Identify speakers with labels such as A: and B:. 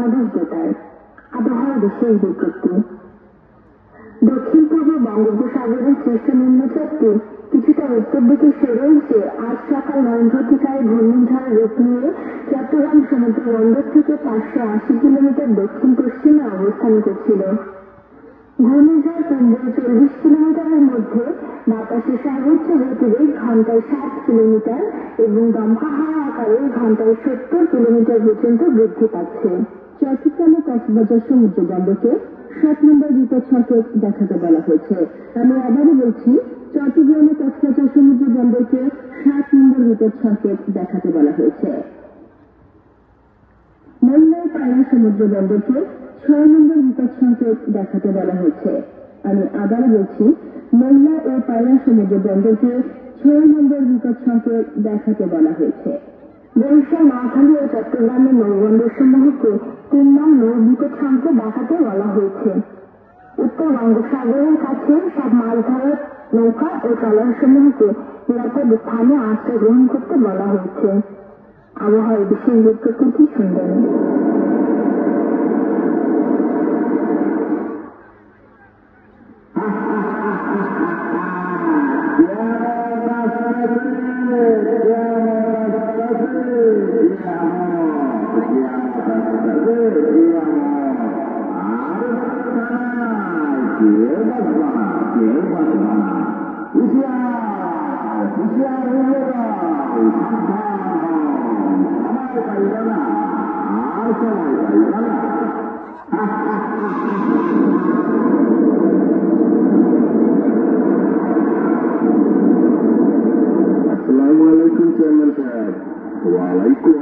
A: বাংলাদেশ বেতার। আবহাওয়া বিশেষ বিজ্ঞপ্তি। দক্ষিণ পূর্ব বঙ্গোপসাগরের সৃষ্ট নিম্নচাপটি কিছুটা উত্তর দিকে সরে এসে আজ সকাল 9 ঘটিকায় ঘূর্ণিঝড় রূপ নিয়ে চট্টগ্রাম সমুদ্র বন্দর থেকে 580 কিলোমিটার দক্ষিণ পশ্চিমে অবস্থান করছিল। ঘূর্ণিঝড় কেন্দ্রের 40 কিলোমিটারের মধ্যে বাতাসের সর্বোচ্চ গতিবেগ ঘন্টায় 60 কিলোমিটার এবং দমকা হাওয়া আকারে ঘন্টায় 70 কিলোমিটার পর্যন্ত বৃদ্ধি পাচ্ছে। চট্টগ্রামে কক্সবাজার সমুদ্র বন্দরকে 7 নম্বর বিপদ সংকেত দেখাতে বলা হয়েছে। আমি আবারও বলছি, চট্টগ্রামে কক্সবাজার সমুদ্র বন্দরকে 7 নম্বর বিপদ সংকেত দেখাতে বলা হয়েছে। মংলা পায়রা সমুদ্র বন্দরকে 6 নম্বর বিপদ সংকেত দেখাতে বলা হয়েছে। আমি আবারও বলছি, মংলা ও পায়রা সমুদ্র বন্দরকে 6 নম্বর বিপদ সংকেত দেখাতে বলা হয়েছে। বরিশাল, নোয়াখালী ও চট্টগ্রামের নৌবন্দর সমূহকে 3 নং নৌ বিপদ সংকেত দেখাতে বলা হয়েছে। উত্তর বঙ্গোপসাগরের কাছে সব মাছ ধরার নৌকা ও ট্রলার সমূহকে নিরাপদ স্থানে আশ্রয় গ্রহণ করতে বলা হয়েছে। আবহাওয়ার বিশেষ বিজ্ঞপ্তি শুনবেন।
B: আসসালামু আলাইকুম চেয়ারম্যান সাহেব। ওয়ালাইকুম